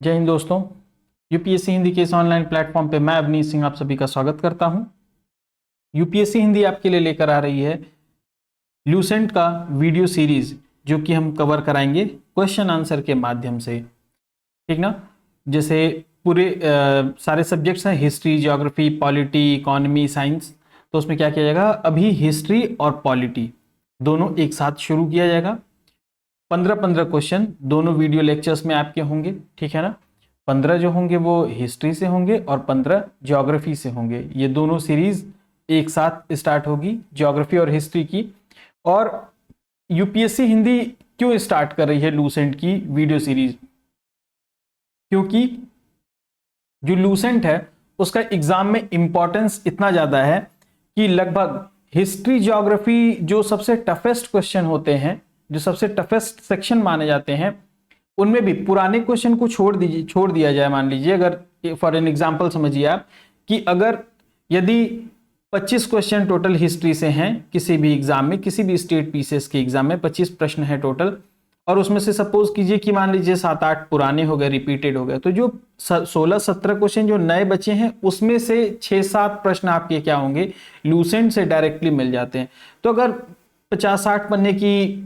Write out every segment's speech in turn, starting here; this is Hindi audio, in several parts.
जय हिंद दोस्तों। यूपीएससी हिंदी के इस ऑनलाइन प्लेटफॉर्म पे मैं अवनीश सिंह आप सभी का स्वागत करता हूं। यूपीएससी हिंदी आपके लिए लेकर आ रही है ल्यूसेंट का वीडियो सीरीज, जो कि हम कवर कराएंगे क्वेश्चन आंसर के माध्यम से। ठीक ना। जैसे पूरे सारे सब्जेक्ट्स हैं, history, geography, polity, economy, science. तो उसमें क्या किया जाएगा, अभी हिस्ट्री और पॉलिटी दोनों एक साथ शुरू किया जाएगा। 15-15 क्वेश्चन दोनों वीडियो लेक्चर्स में आपके होंगे। ठीक है ना। 15 जो होंगे वो हिस्ट्री से होंगे और 15 ज्योग्राफी से होंगे। ये दोनों सीरीज एक साथ स्टार्ट होगी, ज्योग्राफी और हिस्ट्री की। और यूपीएससी हिंदी क्यों स्टार्ट कर रही है लूसेंट की वीडियो सीरीज? क्योंकि जो लूसेंट है उसका एग्जाम में इंपॉर्टेंस इतना ज्यादा है कि लगभग हिस्ट्री, ज्योग्राफी जो सबसे टफेस्ट क्वेश्चन होते हैं, जो सबसे टफेस्ट सेक्शन माने जाते हैं, उनमें भी पुराने क्वेश्चन को छोड़ दिया जाए। मान लीजिए, अगर फॉर एन एग्जांपल समझिए आप कि अगर यदि 25 क्वेश्चन टोटल हिस्ट्री से हैं किसी भी एग्जाम में, किसी भी स्टेट पीसीएस के एग्जाम में 25 प्रश्न है टोटल, और उसमें से सपोज कीजिए कि मान लीजिए 7-8 पुराने हो गए, रिपीटेड हो गए, तो जो 16-17 क्वेश्चन जो नए बचे हैं उसमें से 6-7 प्रश्न आपके क्या होंगे, लूसेंट से डायरेक्टली मिल जाते हैं। तो अगर 50-60 पन्ने की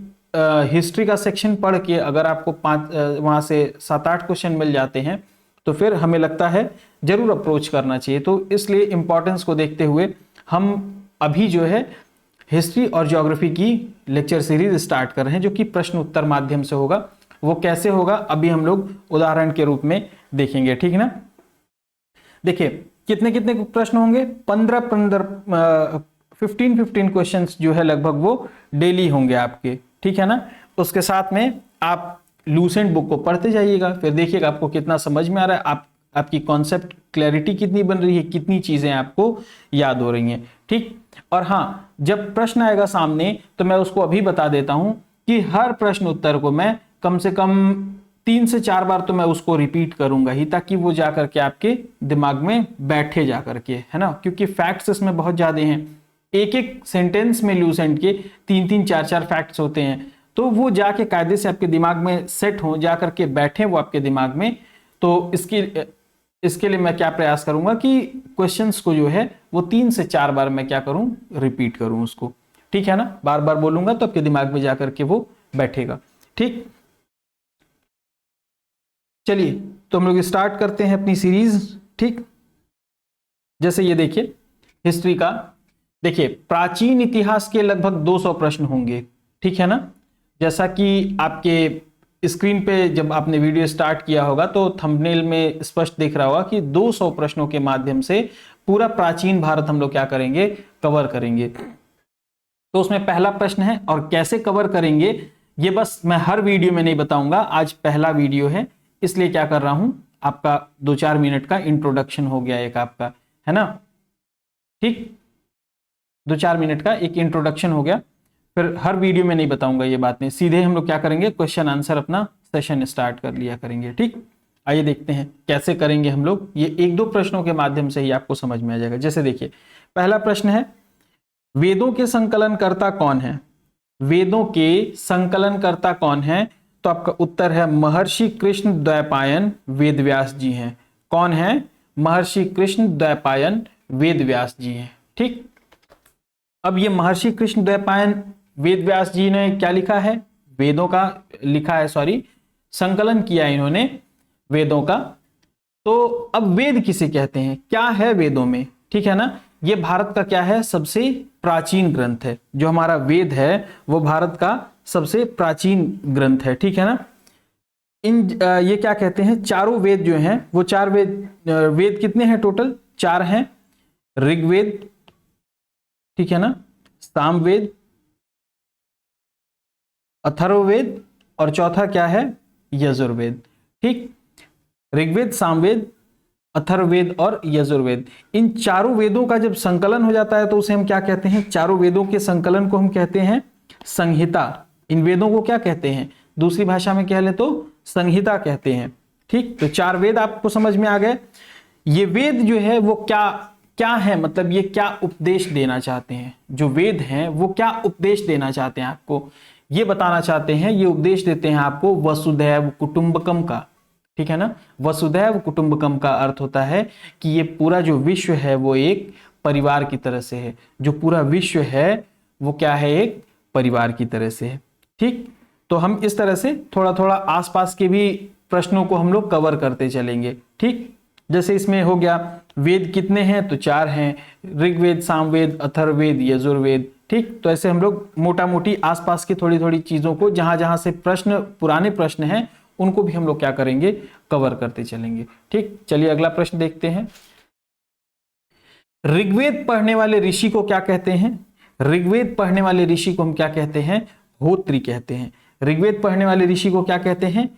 हिस्ट्री का सेक्शन पढ़ के अगर आपको वहां से 7-8 क्वेश्चन मिल जाते हैं तो फिर हमें लगता है जरूर अप्रोच करना चाहिए। तो इसलिए इंपॉर्टेंस को देखते हुए हम अभी जो है हिस्ट्री और ज्योग्राफी की लेक्चर सीरीज स्टार्ट कर रहे हैं, जो कि प्रश्न उत्तर माध्यम से होगा। वो कैसे होगा अभी हम लोग उदाहरण के रूप में देखेंगे। ठीक है ना। देखिए कितने कितने प्रश्न होंगे, 15 क्वेश्चन जो है लगभग वो डेली होंगे आपके। ठीक है ना। उसके साथ में आप लूसेंट बुक को पढ़ते जाइएगा, फिर देखिएगा आपको कितना समझ में आ रहा है, आपकी कॉन्सेप्ट क्लैरिटी कितनी बन रही है, कितनी चीजें आपको याद हो रही हैं। ठीक। और हाँ, जब प्रश्न आएगा सामने तो मैं उसको अभी बता देता हूं कि हर प्रश्न उत्तर को मैं कम से कम 3 से 4 बार तो मैं उसको रिपीट करूंगा ही, ताकि वो जाकर के आपके दिमाग में बैठे जाकर के, है ना। क्योंकि फैक्ट्स इसमें बहुत ज्यादा हैं, एक एक सेंटेंस में लूसेंट के 3-3, 4-4 फैक्ट्स होते हैं, तो वो जाके कायदे से आपके दिमाग में सेट हो, जाकर के बैठे वो आपके दिमाग में। तो इसके लिए मैं क्या प्रयास करूंगा कि क्वेश्चंस को जो है वो 3 से 4 बार मैं क्या करूं, रिपीट करूं उसको। ठीक है ना। बार बार बोलूंगा तो आपके दिमाग में जाकर के वो बैठेगा। ठीक। चलिए तो हम लोग स्टार्ट करते हैं अपनी सीरीज। ठीक। जैसे ये देखिए हिस्ट्री का, देखिए प्राचीन इतिहास के लगभग 200 प्रश्न होंगे। ठीक है ना। जैसा कि आपके स्क्रीन पे जब आपने वीडियो स्टार्ट किया होगा तो थंबनेल में स्पष्ट दिख रहा होगा कि 200 प्रश्नों के माध्यम से पूरा प्राचीन भारत हम लोग क्या करेंगे, कवर करेंगे। तो उसमें पहला प्रश्न है, और कैसे कवर करेंगे ये बस मैं हर वीडियो में नहीं बताऊंगा, आज पहला वीडियो है इसलिए क्या कर रहा हूं, आपका 2-4 मिनट का इंट्रोडक्शन हो गया एक आपका, है ना। ठीक। 2-4 मिनट का एक इंट्रोडक्शन हो गया, फिर हर वीडियो में नहीं बताऊंगा ये बातें, सीधे हम लोग क्या करेंगे, क्वेश्चन आंसर अपना सेशन स्टार्ट कर लिया करेंगे। ठीक। आइए देखते हैं कैसे करेंगे हम लोग। ये 1-2 प्रश्नों के माध्यम से ही आपको समझ में आ जाएगा। जैसे देखिए पहला प्रश्न है, वेदों के संकलनकर्ता कौन है? वेदों के संकलनकर्ता कौन है? तो आपका उत्तर है महर्षि कृष्ण द्वैपायन वेदव्यास जी हैं। कौन है? महर्षि कृष्ण द्वैपायन वेदव्यास जी हैं। ठीक। अब ये महर्षि कृष्ण द्वैपायन वेदव्यास जी ने क्या लिखा है, वेदों का लिखा है, सॉरी संकलन किया इन्होंने वेदों का। तो अब वेद किसे कहते हैं, क्या है वेदों में? ठीक है ना। ये भारत का क्या है, सबसे प्राचीन ग्रंथ है। जो हमारा वेद है वो भारत का सबसे प्राचीन ग्रंथ है। ठीक है ना। ये क्या कहते हैं, चारों वेद जो हैं वो 4 वेद कितने हैं टोटल, 4 हैं। ऋग्वेद, ठीक है ना, सामवेद, अथर्ववेद, और चौथा क्या है, यजुर्वेद। ठीक। ऋग्वेद, सामवेद, अथर्ववेद और यजुर्वेद, इन चारों वेदों का जब संकलन हो जाता है तो उसे हम क्या कहते हैं, चारों वेदों के संकलन को हम कहते हैं संहिता। इन वेदों को क्या कहते हैं, दूसरी भाषा में कह ले तो संहिता कहते हैं। ठीक। तो 4 वेद आपको समझ में आ गए। ये वेद जो है वो क्या क्या है, मतलब ये क्या उपदेश देना चाहते हैं, जो वेद हैं वो क्या उपदेश देना चाहते हैं आपको, ये बताना चाहते हैं। ये उपदेश देते हैं आपको वसुधैव कुटुंबकम का, ठीक है ना। वसुधैव कुटुंबकम का अर्थ होता है कि ये पूरा जो विश्व है वो एक परिवार की तरह से है, जो पूरा विश्व है वो क्या है, एक परिवार की तरह से है। ठीक, तो हम इस तरह से थोड़ा थोड़ा आसपास के भी प्रश्नों को हम लोग कवर करते चलेंगे। ठीक, जैसे इसमें हो गया वेद कितने हैं, तो 4 हैं, ऋग्वेद, सामवेद, अथर्ववेद, यजुर्वेद। ठीक, तो ऐसे हम लोग मोटा मोटी आसपास की थोड़ी थोड़ी चीजों को जहां जहां से प्रश्न, पुराने प्रश्न हैं, उनको भी हम लोग क्या करेंगे, कवर करते चलेंगे। ठीक, चलिए अगला प्रश्न देखते हैं। ऋग्वेद पढ़ने वाले ऋषि को क्या कहते हैं? ऋग्वेद पढ़ने वाले ऋषि को हम क्या कहते हैं, होत्री कहते हैं। ऋग्वेद पढ़ने वाले ऋषि को क्या कहते हैं,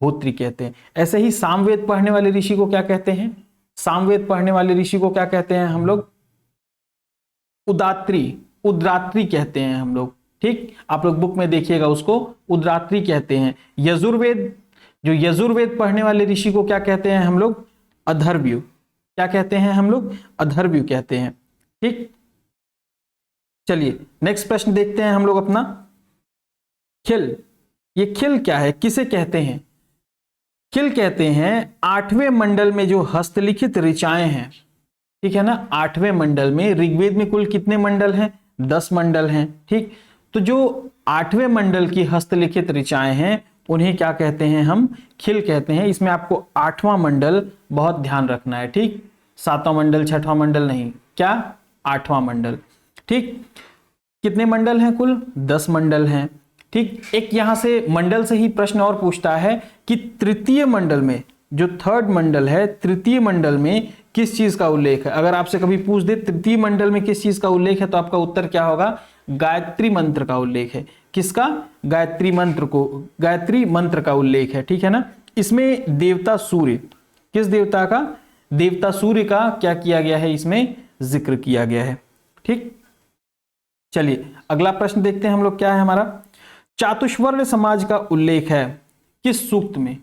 होत्री कहते हैं। ऐसे ही सामवेद पढ़ने वाले ऋषि को क्या कहते हैं? सामवेद पढ़ने वाले ऋषि को क्या कहते हैं हम लोग? उदात्री, उद्रात्री कहते हैं हम लोग। ठीक, आप लोग बुक में देखिएगा उसको उद्रात्री कहते हैं। यजुर्वेद, जो यजुर्वेद पढ़ने वाले ऋषि को क्या कहते हैं हम लोग? अधर्व्यु। क्या कहते हैं हम लोग? अधर्व्यु कहते हैं। ठीक, चलिए नेक्स्ट प्रश्न देखते हैं हम लोग अपना। खिल, ये खिल क्या है, किसे कहते हैं? खिल कहते हैं 8वें मंडल में जो हस्तलिखित ऋचाएं हैं। ठीक है ना, 8वें मंडल में, ऋग्वेद में कुल कितने मंडल हैं? 10 मंडल हैं। ठीक, तो जो 8वें मंडल की हस्तलिखित ऋचाएं हैं उन्हें क्या कहते हैं हम? खिल कहते हैं। इसमें आपको 8वां मंडल बहुत ध्यान रखना है। ठीक, 7वां मंडल, 6वां मंडल नहीं, क्या? 8वां मंडल। ठीक, कितने मंडल हैं कुल? 10 मंडल हैं। ठीक, एक यहां से मंडल से ही प्रश्न और पूछता है कि तृतीय मंडल में, जो 3rd मंडल है, तृतीय मंडल में किस चीज का उल्लेख है? अगर आपसे कभी पूछ दे तृतीय मंडल में किस चीज का उल्लेख है, तो आपका उत्तर क्या होगा? गायत्री मंत्र का उल्लेख है। किसका? गायत्री मंत्र को, गायत्री मंत्र का उल्लेख है। ठीक है ना। इसमें देवता सूर्य, किस देवता का? देवता सूर्य का क्या किया गया है, इसमें जिक्र किया गया है। ठीक, चलिए अगला प्रश्न देखते हैं हम लोग, क्या है हमारा? चातुष्वर्ण समाज का उल्लेख है किस सूक्त में?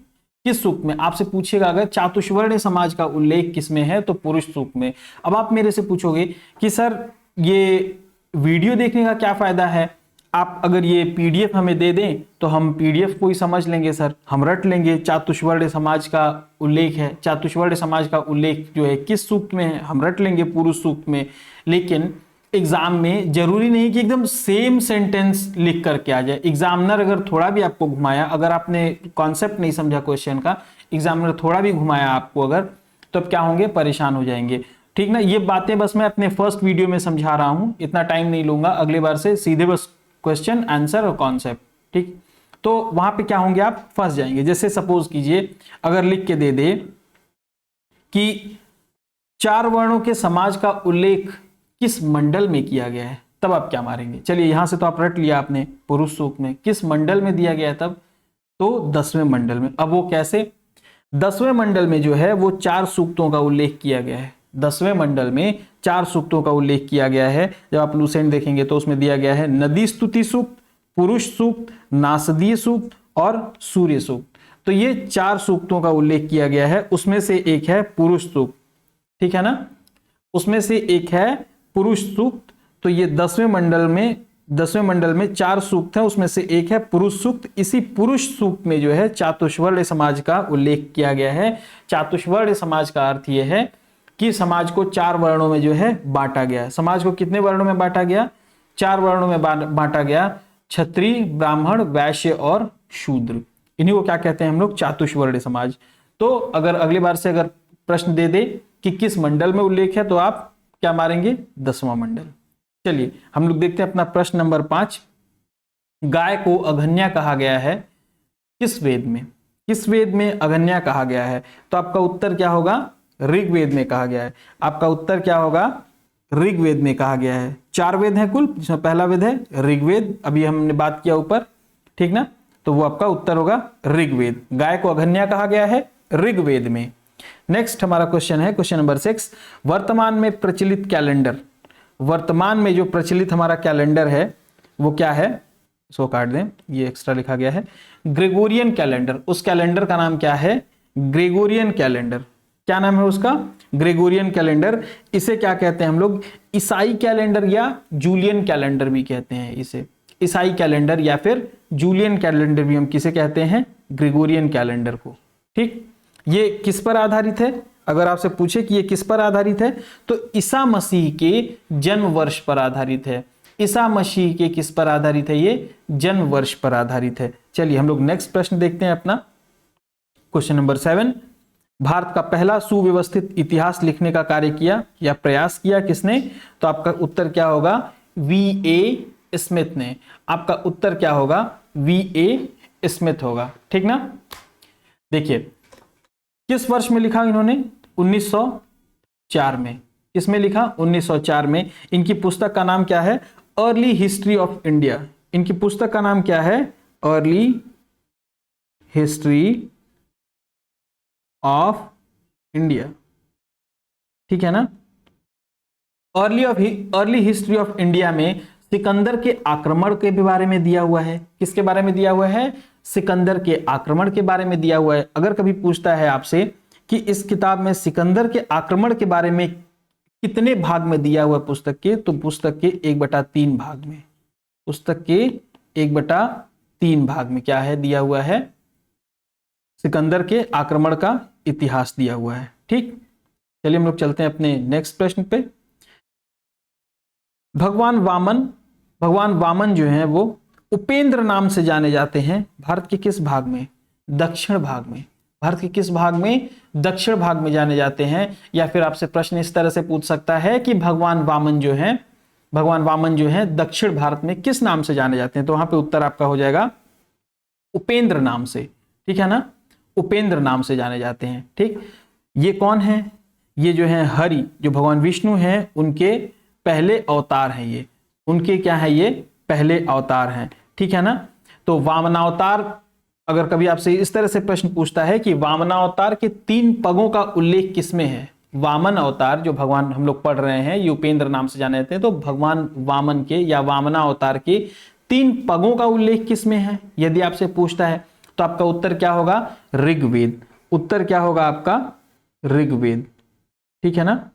किस सूक्त में? आपसे पूछेगा अगर चातुष्वर्ण समाज का उल्लेख किसमें है, तो पुरुष सूक्त में। अब आप मेरे से पूछोगे कि सर ये वीडियो देखने का क्या फायदा है? आप अगर ये पीडीएफ हमें दे दें तो हम पीडीएफ को ही समझ लेंगे सर, हम रट लेंगे। चातुष्वर्ण समाज का उल्लेख है, चातुष्वर्ण समाज का उल्लेख जो है किस सूक्त में है, हम रट लेंगे पुरुष सूक्त में। लेकिन एग्जाम में जरूरी नहीं कि एकदम सेम सेंटेंस लिख करके आ जाए। एग्जामिनर अगर थोड़ा भी आपको घुमाया, अगर आपने कॉन्सेप्ट नहीं समझा क्वेश्चन का, एग्जामिनर थोड़ा भी घुमाया आपको अगर, तो अब क्या होंगे? परेशान हो जाएंगे। ठीक ना, ये बातें बस मैं अपने फर्स्ट वीडियो में समझा रहा हूं, इतना टाइम नहीं लूंगा। अगले बार से सीधे बस क्वेश्चन, आंसर और कॉन्सेप्ट। ठीक, तो वहां पे क्या होंगे? आप फंस जाएंगे। जैसे सपोज कीजिए अगर लिख के दे दे कि 4 वर्णों के समाज का उल्लेख किस मंडल में किया गया है, तब आप क्या मारेंगे? चलिए यहां से तो आप रट लिया आपने, पुरुष सूक्त में। किस मंडल में दिया गया है तब? तो 10वें मंडल में। अब वो कैसे? 10वें मंडल में जो है वो 4 सूक्तों का उल्लेख किया गया है। 10वें मंडल में 4 सूक्तों का उल्लेख किया गया है। जब आप लूसेंट देखेंगे तो उसमें दिया गया है नदी स्तुति सूक्त, पुरुष सूक्त, नासदीय सूक्त और सूर्य सूक्त। तो ये 4 सूक्तों का उल्लेख किया गया है, उसमें से एक है पुरुष सूक्त। ठीक है ना, उसमें से एक है पुरुष सूक्त। तो ये 10वें मंडल में 4 सूक्त हैं, उसमें से एक है पुरुष सूक्त। इसी पुरुष सूक्त में जो है चातुष्वर्ण समाज का उल्लेख किया गया है। चातुष्वर्ण समाज का अर्थ यह है कि समाज को 4 वर्णों में जो है बांटा गया। समाज को कितने वर्णों में बांटा गया? 4 वर्णों में बांटा गया। क्षत्रिय, ब्राह्मण, वैश्य और शूद्र, इन्हीं को क्या कहते हैं हम लोग? चातुष्वर्ण समाज। तो अगर अगली बार से अगर प्रश्न दे दे कि किस मंडल में उल्लेख है, तो आप क्या मारेंगे? 10वां मंडल। चलिए हम लोग देखते हैं अपना प्रश्न नंबर 5। गाय को अघन्या कहा गया है किस वेद में? किस वेद में अघन्या कहा गया है? तो आपका उत्तर क्या होगा? ऋग्वेद में कहा गया है। आपका उत्तर क्या होगा? ऋग्वेद में कहा गया है। 4 वेद हैं कुल, जिसमें पहला वेद है ऋग्वेद, अभी हमने बात किया ऊपर। ठीक ना, तो वो आपका उत्तर होगा ऋग्वेद। गाय को अघन्या कहा गया है ऋग्वेद में। नेक्स्ट हमारा क्वेश्चन है क्वेश्चन नंबर 6। वर्तमान में प्रचलित कैलेंडर, वर्तमान में जो प्रचलित हमारा कैलेंडर है वो क्या है? इसको काट दें, ये एक्स्ट्रा लिखा गया है। ग्रेगोरियन कैलेंडर, उस कैलेंडर का नाम क्या है? Gregorian calendar. क्या नाम है उसका? Gregorian calendar. इसे क्या कहते हैं हम लोग? ईसाई कैलेंडर या जूलियन कैलेंडर भी कहते हैं इसे। ईसाई कैलेंडर या फिर जूलियन कैलेंडर भी हम किसे कहते हैं? ग्रेगोरियन कैलेंडर को। ठीक, ये किस पर आधारित है? अगर आपसे पूछे कि ये किस पर आधारित है तो ईसा मसीह के जन्म वर्ष पर आधारित है। ईसा मसीह के किस पर आधारित है? ये जन्म वर्ष पर आधारित है। चलिए हम लोग नेक्स्ट प्रश्न देखते हैं अपना, क्वेश्चन नंबर 7। भारत का पहला सुव्यवस्थित इतिहास लिखने का कार्य किया या प्रयास किया किसने? तो आपका उत्तर क्या होगा? V.A. स्मिथ ने। आपका उत्तर क्या होगा? V.A. स्मिथ होगा, ठीक ना। देखिए किस वर्ष में लिखा इन्होंने? 1904 में। किसमें लिखा? 1904 में। इनकी पुस्तक का नाम क्या है? Early history of India. इनकी पुस्तक का नाम क्या है? अर्ली हिस्ट्री ऑफ इंडिया, ठीक है ना। अर्ली हिस्ट्री ऑफ इंडिया में सिकंदर के आक्रमण के बारे में दिया हुआ है। किसके बारे में दिया हुआ है? सिकंदर के आक्रमण के बारे में दिया हुआ है। अगर कभी पूछता है आपसे कि इस किताब में सिकंदर के आक्रमण के बारे में कितने भाग में दिया हुआ है पुस्तक के, तो पुस्तक के 1/3 भाग में। पुस्तक के 1/3 भाग में क्या है? दिया हुआ है सिकंदर के आक्रमण का इतिहास दिया हुआ है, ठीक। चलिए हम लोग चलते हैं अपने नेक्स्ट प्रश्न पे। भगवान वामन जो हैं वो उपेंद्र नाम से जाने जाते हैं भारत के किस भाग में? दक्षिण भाग में। भारत के किस भाग में? दक्षिण भाग में जाने जाते हैं। या फिर आपसे प्रश्न इस तरह से पूछ सकता है कि भगवान वामन जो है दक्षिण भारत में किस नाम से जाने जाते हैं? तो वहां पे उत्तर आपका हो जाएगा उपेंद्र नाम से, ठीक है ना। उपेंद्र नाम से जाने जाते हैं, ठीक। ये कौन है? ये जो है हरि, जो भगवान विष्णु हैं उनके पहले अवतार हैं। ये उनके क्या है? ये पहले अवतार हैं, ठीक है ना। तो वामनावतार, अगर कभी आपसे इस तरह से प्रश्न पूछता है कि वामनावतार के 3 पगों का उल्लेख किसमें है? वामन अवतार जो भगवान हम लोग पढ़ रहे हैं, ये उपेंद्र नाम से जाने जाते हैं, तो भगवान वामन के या वामना अवतार के 3 पगों का उल्लेख किसमें है? यदि आपसे पूछता है तो आपका उत्तर क्या होगा? ऋग्वेद। उत्तर क्या होगा आपका? ऋग्वेद, ठीक है ना।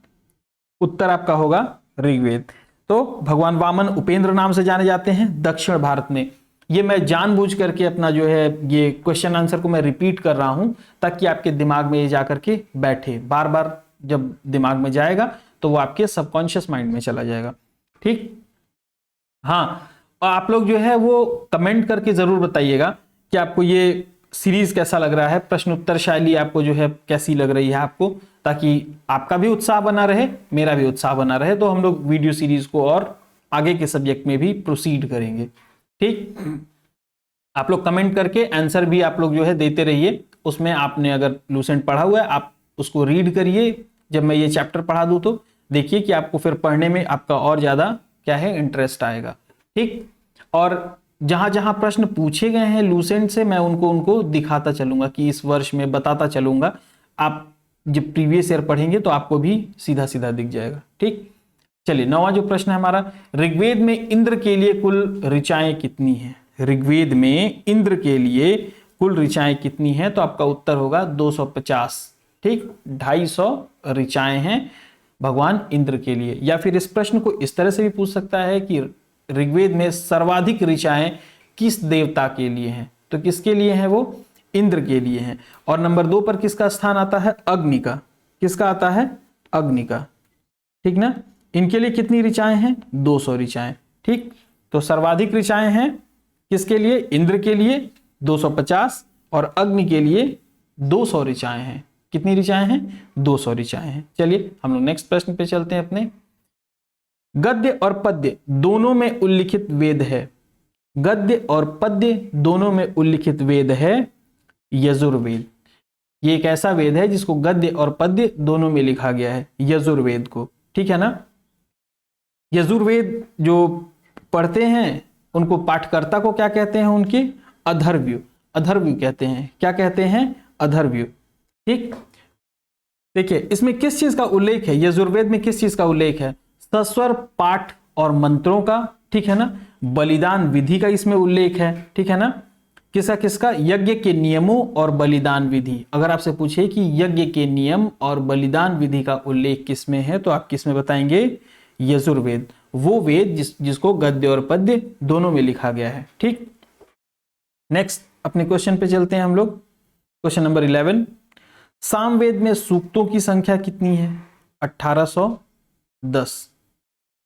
उत्तर आपका होगा ऋग्वेद। तो भगवान वामन उपेंद्र नाम से जाने जाते हैं दक्षिण भारत में। ये मैं जानबूझ करके अपना जो है ये क्वेश्चन आंसर को मैं रिपीट कर रहा हूं ताकि आपके दिमाग में ये जाकर के बैठे। बार बार जब दिमाग में जाएगा तो वो आपके सबकॉन्शियस माइंड में चला जाएगा, ठीक। हाँ, आप लोग जो है वो कमेंट करके जरूर बताइएगा कि आपको ये सीरीज कैसा लग रहा है, प्रश्न उत्तर शैली आपको जो है कैसी लग रही है आपको, ताकि आपका भी उत्साह बना रहे, मेरा भी उत्साह बना रहे। तो हम लोग वीडियो सीरीज को और आगे के सब्जेक्ट में भी प्रोसीड करेंगे, ठीक। आप लोग कमेंट करके आंसर भी आप लोग जो है देते रहिए। उसमें आपने अगर लूसेंट पढ़ा हुआ है आप उसको रीड करिए। जब मैं ये चैप्टर पढ़ा दूं तो देखिए कि आपको फिर पढ़ने में आपका और ज्यादा क्या है इंटरेस्ट आएगा, ठीक। और जहां जहां प्रश्न पूछे गए हैं लूसेंट से मैं उनको दिखाता चलूंगा कि इस वर्ष में बताता चलूंगा। आप जब प्रीवियस ईयर पढ़ेंगे तो आपको भी सीधा सीधा दिख जाएगा, ठीक। चलिए 9वां जो प्रश्न है हमारा, ऋग्वेद में इंद्र के लिए कुल ऋचाएं कितनी हैं? ऋग्वेद में इंद्र के लिए कुल ऋचाएं कितनी हैं? तो आपका उत्तर होगा 250, ठीक। 250 ऋचाएं हैं भगवान इंद्र के लिए। या फिर इस प्रश्न को इस तरह से भी पूछ सकता है कि ऋग्वेद में सर्वाधिक ऋचाएं किस देवता के लिए हैं? तो किसके लिए हैं वो? इंद्र के लिए हैं। और नंबर 2 पर किसका स्थान आता है? अग्नि का। किसका आता है? अग्नि का, ठीक ना। इनके लिए कितनी ऋचाएं हैं? 200 ऋचाएं, ठीक। तो सर्वाधिक ऋचाएं हैं किसके लिए? इंद्र के लिए 250 और अग्नि के लिए 200 ऋचाएं हैं। कितनी ऋचाएं हैं? 200 ऋचाएं हैं। चलिए हम लोग नेक्स्ट प्रश्न पे चलते हैं अपने। गद्य और पद्य दोनों में उल्लिखित वेद है। गद्य और पद्य दोनों में उल्लिखित वेद है यजुर्वेद। ये एक ऐसा वेद है जिसको गद्य और पद्य दोनों में लिखा गया है, यजुर्वेद को, ठीक है ना। यजुर्वेद जो पढ़ते हैं उनको पाठकर्ता को क्या कहते हैं? उनके अधर्व्यु। अधर्व्यु कहते हैं। क्या कहते हैं? अधर्व्यु, ठीक। देखिए इसमें किस चीज का उल्लेख है? यजुर्वेद में किस चीज का उल्लेख है? सस्वर पाठ और मंत्रों का, ठीक है ना। बलिदान विधि का इसमें उल्लेख है, ठीक है ना। किसका किसका? यज्ञ के नियमों और बलिदान विधि। अगर आपसे पूछे कि यज्ञ के नियम और बलिदान विधि का उल्लेख किसमें है तो आप किसमें बताएंगे? यजुर्वेद। वो वेद जिसको गद्य और पद्य दोनों में लिखा गया है, ठीक। नेक्स्ट अपने क्वेश्चन पे चलते हैं हम लोग। क्वेश्चन नंबर 11, सामवेद में सूक्तों की संख्या कितनी है? 1810।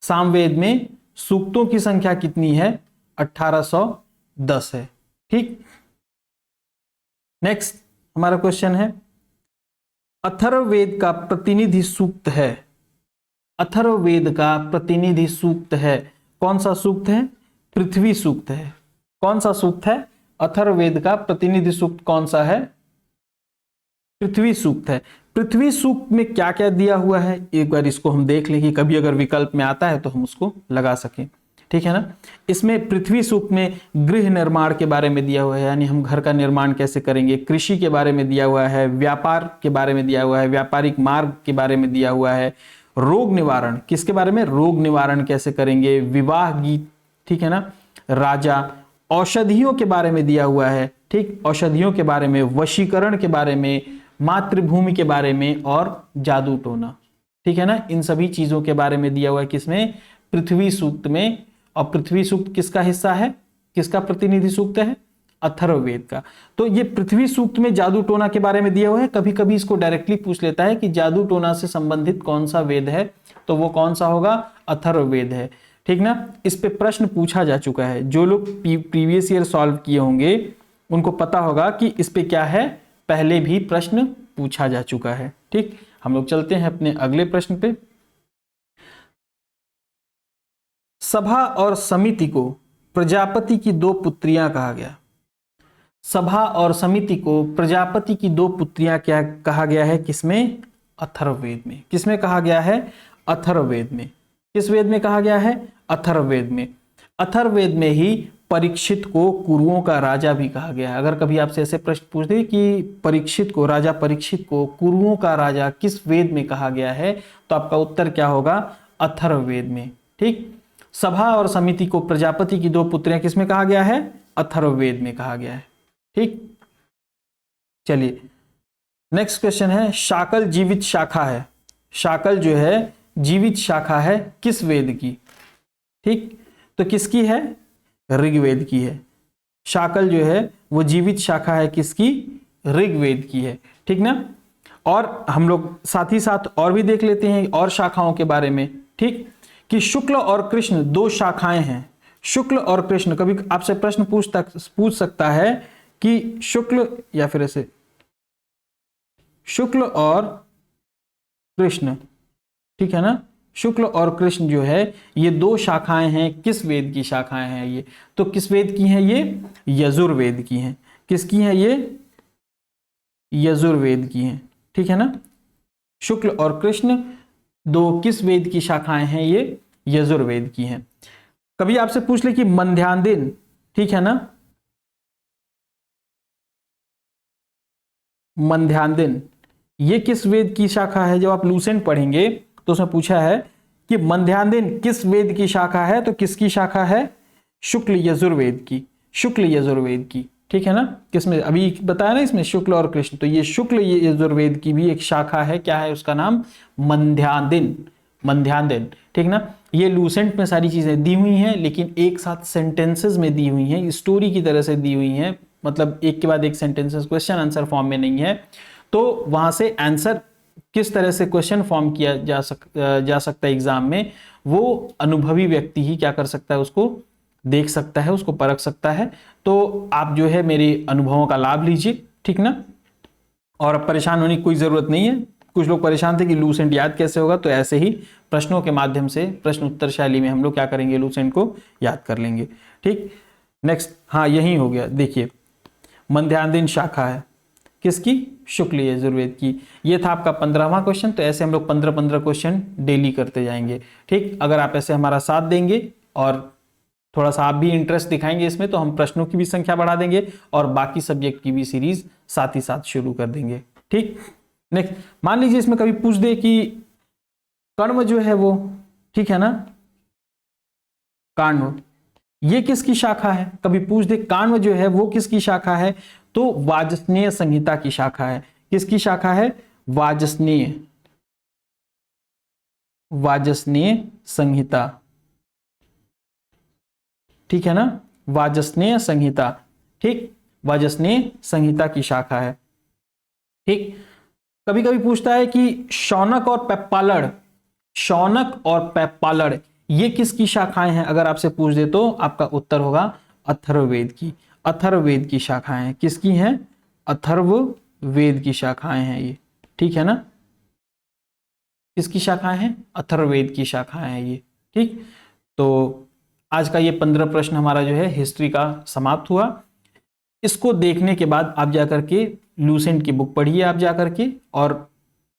सामवेद में सूक्तों की संख्या कितनी है? 1810 है। ठीक, नेक्स्ट हमारा क्वेश्चन है, अथर्ववेद का प्रतिनिधि सूक्त है। अथर्ववेद का प्रतिनिधि सूक्त है, कौन सा सूक्त है? पृथ्वी सूक्त है। कौन सा सूक्त है? अथर्ववेद का प्रतिनिधि सूक्त कौन सा है? पृथ्वी सूक्त है। पृथ्वी सूक्त में क्या क्या दिया हुआ है, एक बार इसको हम देख लें कि कभी अगर विकल्प में आता है तो हम उसको लगा सकें। ठीक है ना। इसमें पृथ्वी सूक्त में गृह निर्माण के बारे में दिया हुआ है, यानी हम घर का निर्माण कैसे करेंगे, कृषि के बारे में दिया हुआ है, व्यापार के बारे में दिया हुआ है, व्यापारिक मार्ग के बारे में दिया हुआ है, रोग निवारण, किसके बारे में? रोग निवारण कैसे करेंगे, विवाह गीत, ठीक है ना, राजा, औषधियों के बारे में दिया हुआ है। ठीक, औषधियों के बारे में, वशीकरण के बारे में, मातृभूमि के बारे में और जादू टोना। ठीक है ना, इन सभी चीजों के बारे में दिया हुआ है किसमें? पृथ्वी सूक्त में। और पृथ्वी सूक्त किसका हिस्सा है, किसका प्रतिनिधि सूक्त है? अथर्ववेद का। तो ये पृथ्वी सूक्त में जादू टोना के बारे में दिया हुआ है। कभी कभी इसको डायरेक्टली पूछ लेता है कि जादू टोना से संबंधित कौन सा वेद है, तो वो कौन सा होगा? अथर्ववेद है। ठीक ना, इस पे प्रश्न पूछा जा चुका है। जो लोग प्रीवियस ईयर सॉल्व किए होंगे उनको पता होगा कि इस पे क्या है, पहले भी प्रश्न पूछा जा चुका है। ठीक, हम लोग चलते हैं अपने अगले प्रश्न पे। सभा और समिति को प्रजापति की दो पुत्रियां कहा गया। सभा और समिति को प्रजापति की दो पुत्रियां क्या कहा गया है? किसमें? अथर्ववेद में। किसमें कहा गया है? अथर्ववेद में। किस वेद में कहा गया है? अथर्ववेद में। अथर्ववेद में ही परीक्षित को कुरुओं का राजा भी कहा गया है। अगर कभी आपसे ऐसे प्रश्न पूछ दे कि परीक्षित को, राजा परीक्षित को कुरुओं का राजा किस वेद में कहा गया है, तो आपका उत्तर क्या होगा? अथर्ववेद में। ठीक, सभा और समिति को प्रजापति की दो पुत्रियां किसमें कहा गया है? अथर्ववेद में कहा गया है। ठीक, चलिए नेक्स्ट क्वेश्चन है, शाकल जीवित शाखा है। शाकल जो है जीवित शाखा है किस वेद की? ठीक, तो किसकी है? ऋग्वेद की है। शाकल जो है वो जीवित शाखा है किसकी? ऋग्वेद की है। ठीक ना। और हम लोग साथ ही साथ और भी देख लेते हैं और शाखाओं के बारे में। ठीक, कि शुक्ल और कृष्ण दो शाखाएं हैं। शुक्ल और कृष्ण, कभी आपसे प्रश्न पूछ सकता है कि शुक्ल, या फिर ऐसे शुक्ल और कृष्ण, ठीक है ना, शुक्ल और कृष्ण जो है ये दो शाखाएं हैं, किस वेद की शाखाएं हैं ये? तो किस वेद की हैं ये? यजुर्वेद की हैं। किसकी हैं ये? यजुर्वेद की हैं। ठीक है ना, शुक्ल और कृष्ण दो किस वेद की शाखाएं हैं? ये यजुर्वेद की हैं। कभी आपसे पूछ ले कि मध्यान्ह, ठीक है ना, मध्यान्ह ये किस वेद की शाखा है? जब आप लूसेंट पढ़ेंगे तो उसमें पूछा है कि मध्यान्ह किस वेद की शाखा है, तो किसकी शाखा है? शुक्ल यजुर्वेद की। शुक्ल यजुर्वेद की। ठीक है ना, किसमें अभी बताया ना इसमें शुक्ल और कृष्ण, तो ये शुक्ल यजुर्वेद की भी एक शाखा है। क्या है उसका नाम? मध्यान्ह। मध्यान्ह, ठीक ना। ये लूसेंट में सारी चीजें दी हुई हैं, लेकिन एक साथ सेंटेंसेस में दी हुई हैं, स्टोरी की तरह से दी हुई हैं, मतलब एक के बाद एक सेंटेंसेस क्वेश्चन आंसर फॉर्म में नहीं है। तो वहां से आंसर किस तरह से क्वेश्चन फॉर्म किया जा सकता है एग्जाम में, वो अनुभवी व्यक्ति ही क्या कर सकता है, उसको देख सकता है, उसको परख सकता है। तो आप जो है मेरे अनुभवों का लाभ लीजिए, ठीक ना। और अब परेशान होने की कोई जरूरत नहीं है। कुछ लोग परेशान थे कि लूसेंट याद कैसे होगा, तो ऐसे ही प्रश्नों के माध्यम से, प्रश्न उत्तर शैली में हम लोग क्या करेंगे, लूसेंट को याद कर लेंगे। ठीक, नेक्स्ट, हाँ यही हो गया। देखिए मध्यान्ह शाखा है किसकी? शुक्ल यजुर्वेद की। ये था आपका 15वां क्वेश्चन। तो ऐसे हम लोग 15 क्वेश्चन डेली करते जाएंगे। ठीक, अगर आप ऐसे हमारा साथ देंगे और थोड़ा सा आप भी इंटरेस्ट दिखाएंगे इसमें, तो हम प्रश्नों की भी संख्या बढ़ा देंगे और बाकी सब्जेक्ट की भी सीरीज साथ ही साथ शुरू कर देंगे। ठीक, नेक्स्ट, मान लीजिए इसमें कभी पूछ दे कि कर्म जो है वो, ठीक है ना, काण्व ये किसकी शाखा है? कभी पूछ दे काण्व जो है वो किसकी शाखा है, तो वाजसनेय संहिता की शाखा है। किसकी शाखा है? वाजसनेय, वाजसनेय संहिता, ठीक है ना, वाजसनेय संहिता। ठीक, वाजसनेय संहिता की शाखा है। ठीक, कभी कभी पूछता है कि शौनक और पेप्पालड़, शौनक और पेप्पालड़ ये किसकी शाखाएं हैं? अगर आपसे पूछ दे तो आपका उत्तर होगा अथर्ववेद की। अथर्ववेद की शाखाएं हैं, किसकी हैं? अथर्ववेद की शाखाएं हैं ये, ठीक है ना। किसकी शाखाएं हैं? अथर्ववेद की शाखाएं हैं ये, ठीक। तो आज का ये 15 प्रश्न हमारा जो है हिस्ट्री का समाप्त हुआ। इसको देखने के बाद आप जाकर के लूसेंट की बुक पढ़िए, आप जाकर के और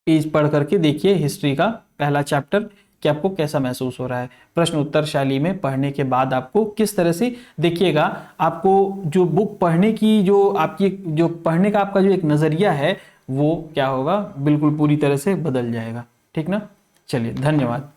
पेज पढ़ करके देखिए हिस्ट्री का पहला चैप्टर कि आपको कैसा महसूस हो रहा है। प्रश्न उत्तर शैली में पढ़ने के बाद आपको किस तरह से, देखिएगा आपको जो बुक पढ़ने की जो आपकी जो पढ़ने का आपका जो एक नजरिया है वो क्या होगा, बिल्कुल पूरी तरह से बदल जाएगा, ठीक ना। चलिए, धन्यवाद।